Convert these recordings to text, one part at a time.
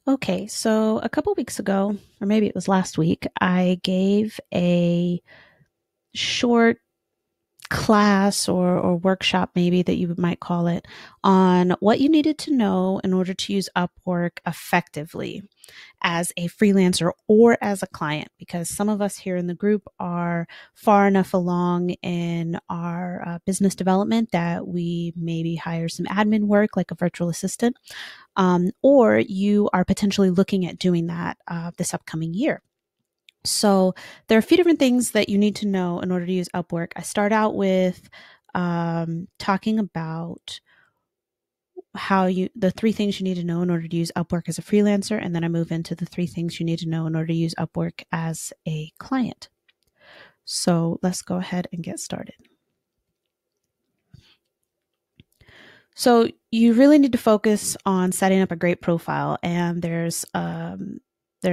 Okay, so a couple weeks ago, or maybe it was last week, I gave a short class or workshop, maybe that you might call it, on what you needed to know in order to use Upwork effectively as a freelancer or as a client, because some of us here in the group are far enough along in our business development that we maybe hire some admin work like a virtual assistant, or you are potentially looking at doing that this upcoming year. So there are a few different things that you need to know in order to use Upwork. I start out with talking about the three things you need to know in order to use Upwork as a freelancer, and then I move into the three things you need to know in order to use Upwork as a client. So let's go ahead and get started. So you really need to focus on setting up a great profile, and there's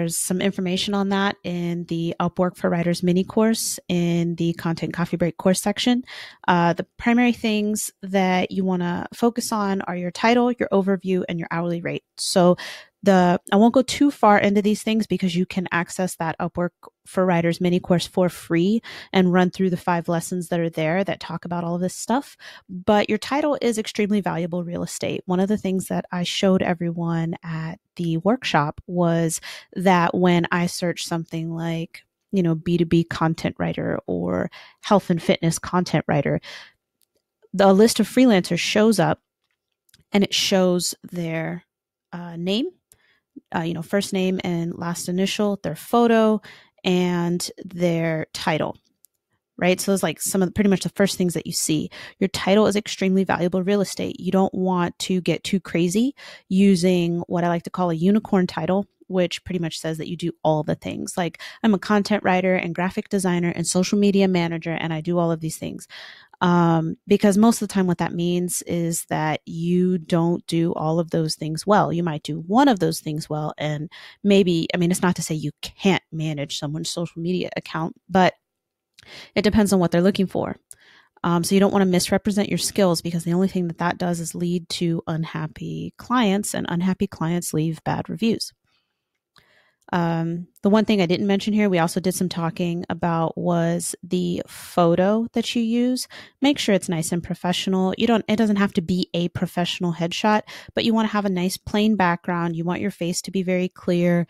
some information on that in the Upwork for Writers mini course in the Content Coffee Break course section. The primary things that you want to focus on are your title, your overview, and your hourly rate. So I won't go too far into these things because you can access that Upwork for Writers mini course for free and run through the 5 lessons that are there that talk about all of this stuff. But your title is extremely valuable real estate. One of the things that I showed everyone at the workshop was that when I search something like, B2B content writer or health and fitness content writer, the list of freelancers shows up and it shows their name, first name and last initial, their photo, and their title. Right? So it's like pretty much the first things that you see. Your title is extremely valuable real estate. You don't want to get too crazy using what I like to call a unicorn title, which pretty much says that you do all the things. Like, I'm a content writer and graphic designer and social media manager, and I do all of these things. Because most of the time what that means is that you don't do all of those things well. You might do one of those things well, and maybe, it's not to say you can't manage someone's social media account, but it depends on what they're looking for. So you don't want to misrepresent your skills, because the only thing that does is lead to unhappy clients, and unhappy clients leave bad reviews. The one thing I didn't mention here, we also did some talking about, was the photo that you use. Make sure it's nice and professional. It doesn't have to be a professional headshot, but you want to have a nice plain background. You want your face to be very clear.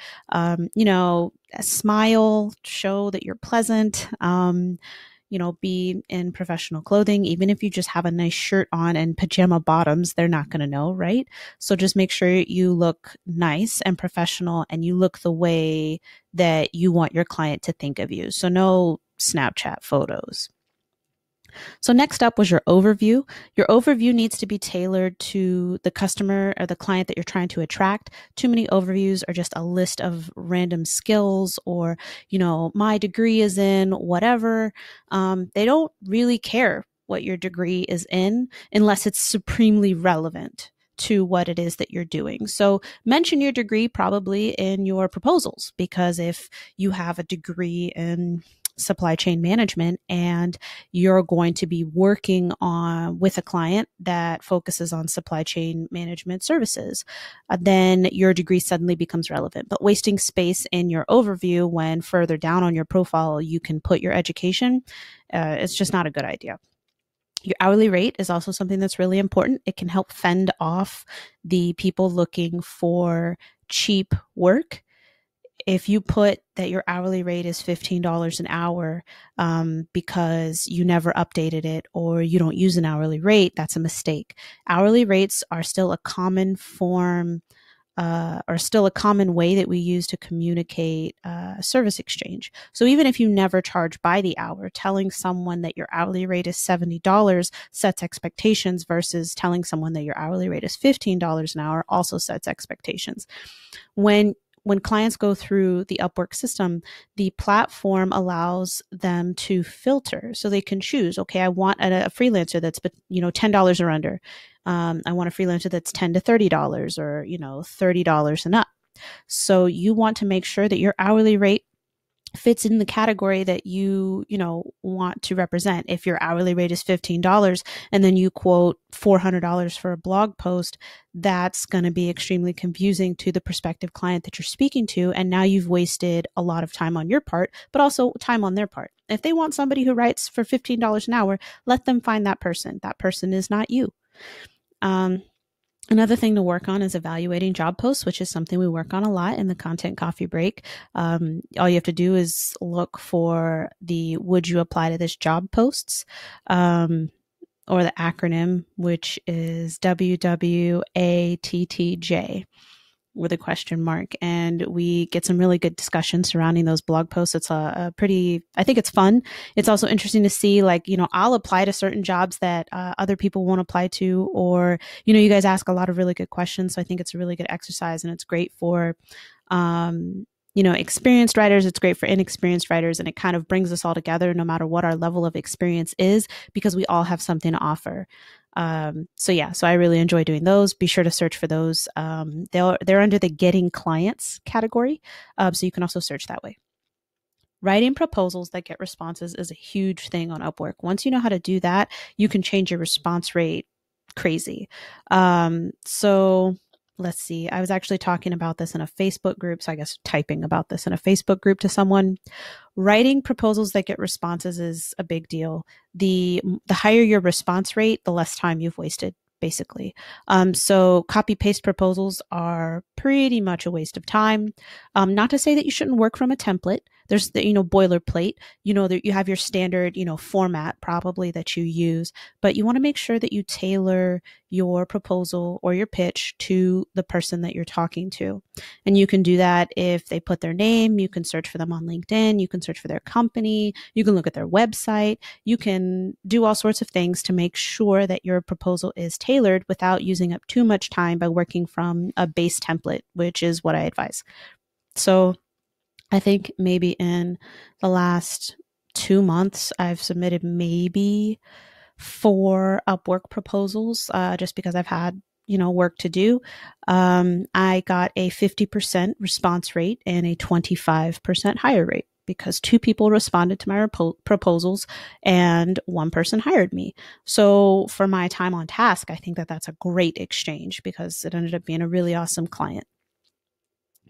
Smile, show that you're pleasant. Be in professional clothing. Even if you just have a nice shirt on and pajama bottoms, they're not going to know, right? So just make sure you look nice and professional, and you look the way that you want your client to think of you. So no Snapchat photos. So next up was your overview. Your overview needs to be tailored to the customer or the client that you're trying to attract. Too many overviews are just a list of random skills, or, my degree is in whatever. They don't really care what your degree is in unless it's supremely relevant to what it is that you're doing. So mention your degree probably in your proposals, because if you have a degree in supply chain management and you're going to be working with a client that focuses on supply chain management services, then your degree suddenly becomes relevant. But wasting space in your overview when further down on your profile you can put your education, it's just not a good idea. Your hourly rate is also something that's really important. It can help fend off the people looking for cheap work. If you put that your hourly rate is $15 an hour because you never updated it, or you don't use an hourly rate, that's a mistake. Hourly rates are still a common form, or still a common way that we use to communicate service exchange. So even if you never charge by the hour, telling someone that your hourly rate is $70 sets expectations, versus telling someone that your hourly rate is $15 an hour also sets expectations. When clients go through the Upwork system, the platform allows them to filter. So they can choose, okay, I want a freelancer that's, $10 or under. I want a freelancer that's $10 to $30, or, $30 and up. So you want to make sure that your hourly rate fits in the category that you want to represent. If your hourly rate is $15 and then you quote $400 for a blog post, that's going to be extremely confusing to the prospective client that you're speaking to. And now you've wasted a lot of time on your part, but also time on their part. If they want somebody who writes for $15 an hour, let them find that person. That person is not you. Another thing to work on is evaluating job posts, which is something we work on a lot in the Content Coffee Break. All you have to do is look for the "Would you apply to this job" posts, or the acronym, which is WWATTJ with a question mark. And we get some really good discussion surrounding those blog posts. It's I think it's fun. It's also interesting to see, I'll apply to certain jobs that other people won't apply to, or, you guys ask a lot of really good questions. So I think it's a really good exercise, and it's great for, experienced writers. It's great for inexperienced writers, and it kind of brings us all together no matter what our level of experience is, because we all have something to offer. So I really enjoy doing those. Be sure to search for those. They're under the Getting Clients category. So you can also search that way. Writing proposals that get responses is a huge thing on Upwork. Once you know how to do that, you can change your response rate crazy. So let's see. I was actually talking about this in a Facebook group. So I guess typing about this in a Facebook group to someone. Writing proposals that get responses is a big deal. The higher your response rate, the less time you've wasted, basically. So copy paste proposals are pretty much a waste of time. Not to say that you shouldn't work from a template. There's the, boilerplate, that you have your standard, format probably that you use, but you want to make sure that you tailor your proposal or your pitch to the person that you're talking to. And you can do that if they put their name. You can search for them on LinkedIn. You can search for their company. You can look at their website. You can do all sorts of things to make sure that your proposal is tailored without using up too much time by working from a base template, which is what I advise. So I think maybe in the last 2 months, I've submitted maybe 4 Upwork proposals, just because I've had, work to do. I got a 50% response rate and a 25% hire rate, because 2 people responded to my proposals and 1 person hired me. So for my time on task, I think that that's a great exchange, because it ended up being a really awesome client.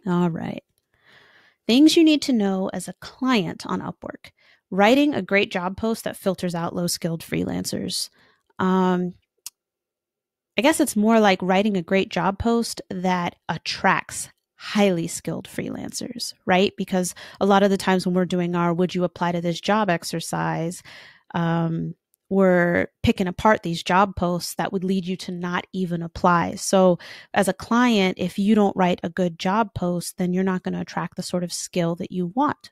All right. Things you need to know as a client on Upwork. Writing a great job post that filters out low-skilled freelancers. I guess it's more like writing a great job post that attracts highly skilled freelancers, right? Because a lot of the times when we're doing our "would you apply to this job" exercise, we're picking apart these job posts that would lead you to not even apply. So as a client, if you don't write a good job post, then you're not going to attract the sort of skill that you want.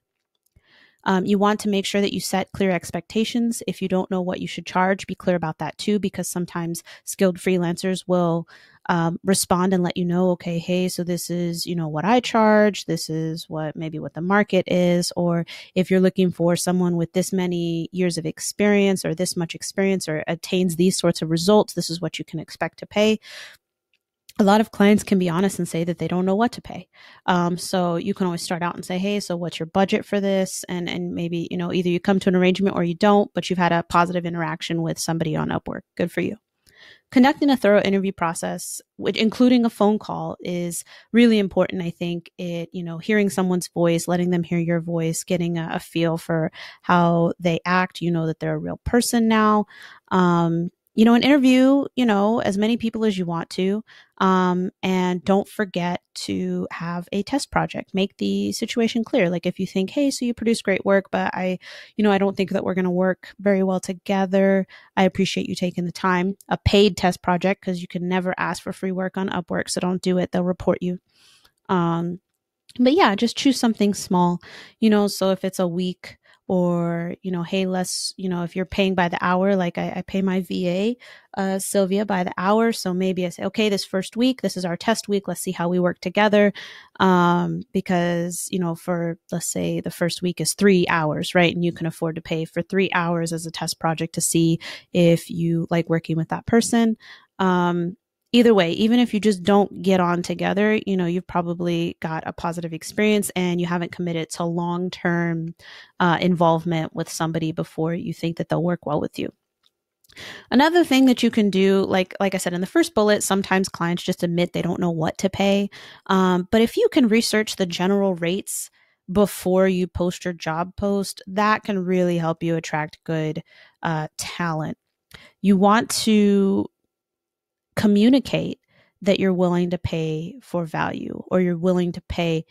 You want to make sure that you set clear expectations. If you don't know what you should charge, be clear about that too, because sometimes skilled freelancers will respond and let you know, okay, hey, so this is, what I charge. This is what the market is. Or if you're looking for someone with this many years of experience or this much experience or attains these sorts of results, this is what you can expect to pay. A lot of clients can be honest and say that they don't know what to pay. So you can always start out and say, hey, so what's your budget for this? And maybe, either you come to an arrangement or you don't, but you've had a positive interaction with somebody on Upwork. Good for you. Conducting a thorough interview process, which including a phone call, is really important. I think hearing someone's voice, letting them hear your voice, getting a feel for how they act, that they're a real person now. An interview, as many people as you want to. And don't forget to have a test project. Make the situation clear. Like if you think, hey, so you produce great work, but I don't think that we're going to work very well together. I appreciate you taking the time. A paid test project, because you can never ask for free work on Upwork. So don't do it. They'll report you. But yeah, just choose something small, so if it's a week, or, hey, if you're paying by the hour, like I pay my VA, Sylvia, by the hour. So maybe I say, okay, this first week, this is our test week. Let's see how we work together. Because, for, let's say the first week is 3 hours, right? And you can afford to pay for 3 hours as a test project to see if you like working with that person. either way, even if you just don't get on together, you've probably got a positive experience and you haven't committed to long-term involvement with somebody before you think that they'll work well with you. Another thing that you can do, like I said in the first bullet, sometimes clients just admit they don't know what to pay. But if you can research the general rates before you post your job post, that can really help you attract good talent. You want to communicate that you're willing to pay for value, or you're willing to pay,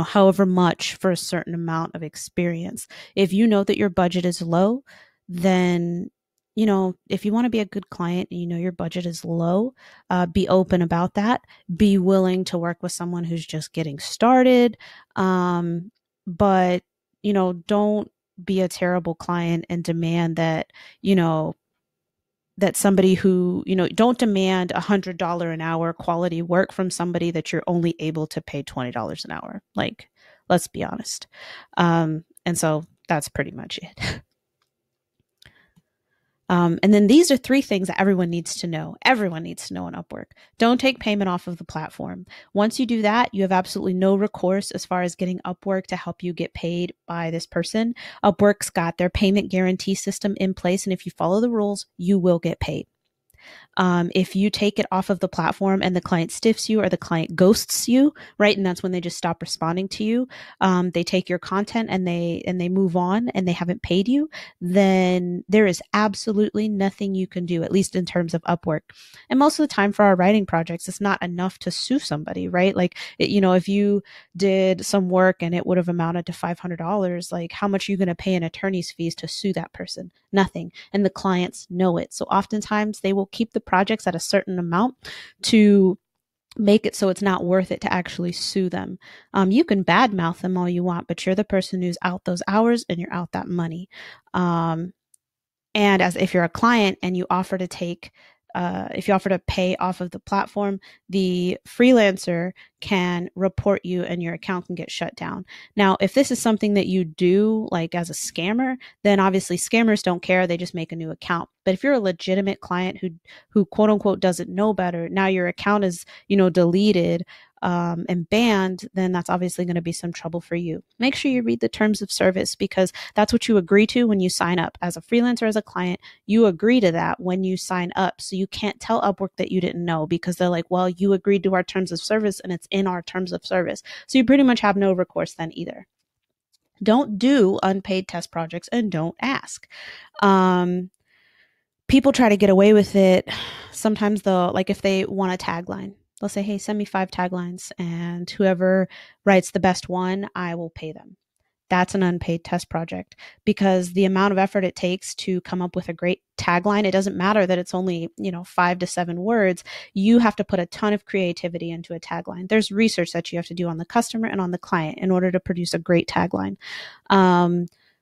however much for a certain amount of experience. If you know that your budget is low, then, if you want to be a good client and your budget is low, be open about that. Be willing to work with someone who's just getting started. But, don't be a terrible client and demand that, that somebody who, don't demand $100 an hour quality work from somebody that you're only able to pay $20 an hour. Like, let's be honest. And so that's pretty much it. And then these are 3 things that everyone needs to know. Everyone needs to know on Upwork. Don't take payment off of the platform. Once you do that, you have absolutely no recourse as far as getting Upwork to help you get paid by this person. Upwork's got their payment guarantee system in place, and if you follow the rules, you will get paid. If you take it off of the platform and the client stiffs you or the client ghosts you, right, and that's when they just stop responding to you, they take your content and they move on and they haven't paid you, then there is absolutely nothing you can do, at least in terms of Upwork. And most of the time for our writing projects, it's not enough to sue somebody, right? Like, if you did some work and it would have amounted to $500, like, how much are you going to pay in attorney's fees to sue that person? Nothing. And the clients know it. So oftentimes they will keep the projects at a certain amount to make it so it's not worth it to actually sue them. You can badmouth them all you want, but you're the person who's out those hours and you're out that money. And as if you're a client and you offer to if you offer to pay off of the platform, the freelancer can report you and your account can get shut down. Now, if this is something that you do like as a scammer, then obviously scammers don't care. They just make a new account. But if you're a legitimate client who quote unquote doesn't know better, now your account is, deleted and banned, then that's obviously going to be some trouble for you. Make sure you read the terms of service, because that's what you agree to when you sign up. As a freelancer, as a client, you agree to that when you sign up. So you can't tell Upwork that you didn't know, because they're like, well, you agreed to our terms of service and it's in our terms of service. So you pretty much have no recourse then either. Don't do unpaid test projects and don't ask. People try to get away with it. Sometimes like if they want a tagline, they'll say, hey, send me 5 taglines, and whoever writes the best one, I will pay them. That's an unpaid test project, because the amount of effort it takes to come up with a great tagline, it doesn't matter that it's only, 5 to 7 words. You have to put a ton of creativity into a tagline. There's research that you have to do on the customer and on the client in order to produce a great tagline.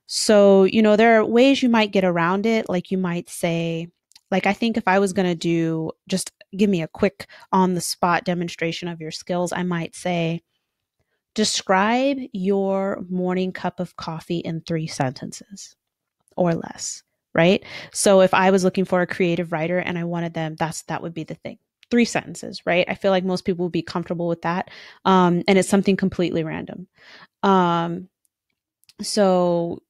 So, there are ways you might get around it. Like, you might say, like, I think if I was going to do, just give me a quick on the spot demonstration of your skills, I might say, describe your morning cup of coffee in 3 sentences or less, right? So if I was looking for a creative writer and I wanted them, that would be the thing. 3 sentences, right? I feel like most people would be comfortable with that. And it's something completely random. So,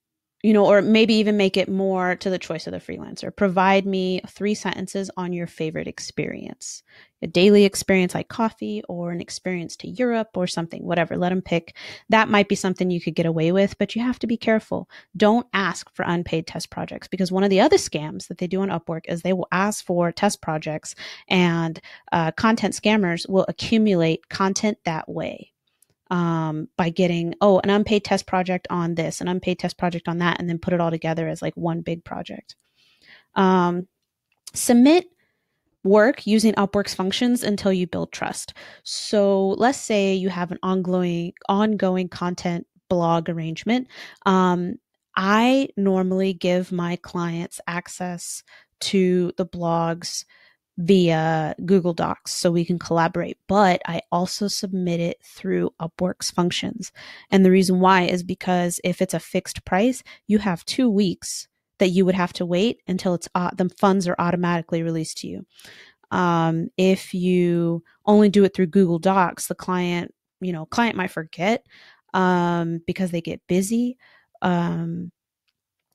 or maybe even make it more to the choice of the freelancer. Provide me 3 sentences on your favorite experience, a daily experience like coffee, or an experience to Europe or something, whatever. Let them pick. That might be something you could get away with, but you have to be careful. Don't ask for unpaid test projects, because one of the other scams that they do on Upwork is they will ask for test projects, and content scammers will accumulate content that way. By getting, an unpaid test project on this, an unpaid test project on that, and then put it all together as like one big project. Submit work using Upwork's functions until you build trust. So let's say you have an ongoing content blog arrangement. I normally give my clients access to the blogs via Google Docs so we can collaborate, but I also submit it through Upwork's functions. And the reason why is because if it's a fixed price, you have 2 weeks that you would have to wait until the funds are automatically released to you. If you only do it through Google Docs, the client might forget because they get busy. Um,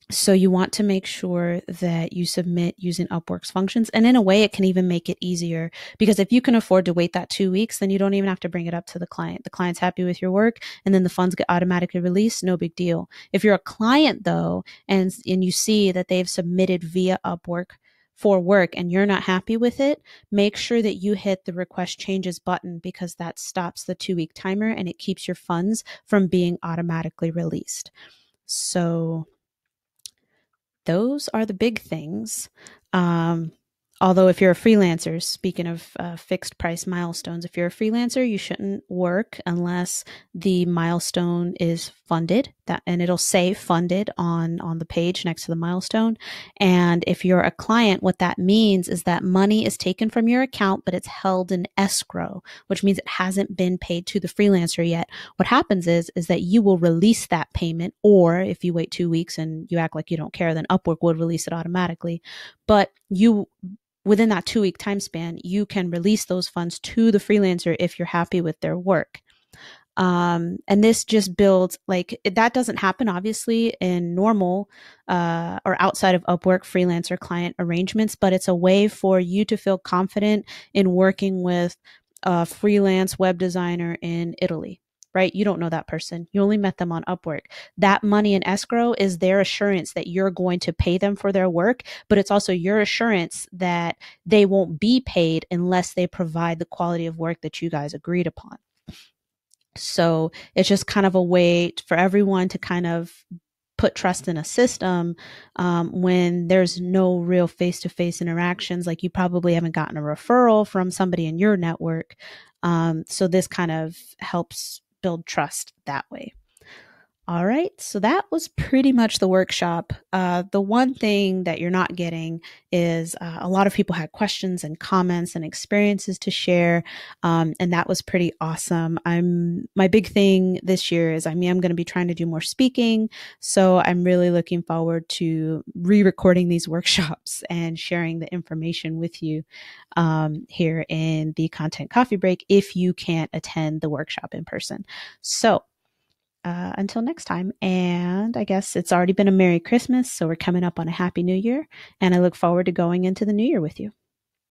so you want to make sure that you submit using Upwork's functions. And in a way, it can even make it easier because if you can afford to wait that 2 weeks, then you don't even have to bring it up to the client. The client's happy with your work and then the funds get automatically released. No big deal. If you're a client though, and you see that they've submitted via Upwork for work and you're not happy with it, make sure that you hit the request changes button because that stops the 2 week timer and it keeps your funds from being automatically released. So those are the big things. Um, Although, if you're a freelancer, speaking of fixed price milestones, if you're a freelancer, you shouldn't work unless the milestone is funded. And it'll say funded on the page next to the milestone. And if you're a client, what that means is that money is taken from your account, but it's held in escrow, which means it hasn't been paid to the freelancer yet. What happens is that you will release that payment, or if you wait 2 weeks and you act like you don't care, then Upwork would release it automatically. But within that 2 week time span, you can release those funds to the freelancer if you're happy with their work. And this just builds, like, that doesn't happen obviously in normal or outside of Upwork freelancer client arrangements, but it's a way for you to feel confident in working with a freelance web designer in Italy, right? You don't know that person. You only met them on Upwork. That money in escrow is their assurance that you're going to pay them for their work, but it's also your assurance that they won't be paid unless they provide the quality of work that you guys agreed upon. So it's just kind of a way for everyone to kind of put trust in a system when there's no real face-to-face interactions. Like, you probably haven't gotten a referral from somebody in your network. So this kind of helps build trust that way. All right, so that was pretty much the workshop. The one thing that you're not getting is a lot of people had questions and comments and experiences to share, and that was pretty awesome. My big thing this year is I'm going to be trying to do more speaking, so I'm really looking forward to re-recording these workshops and sharing the information with you here in the Content Coffee Break if you can't attend the workshop in person. So until next time. And I guess it's already been a Merry Christmas, so we're coming up on a Happy New Year. And I look forward to going into the new year with you.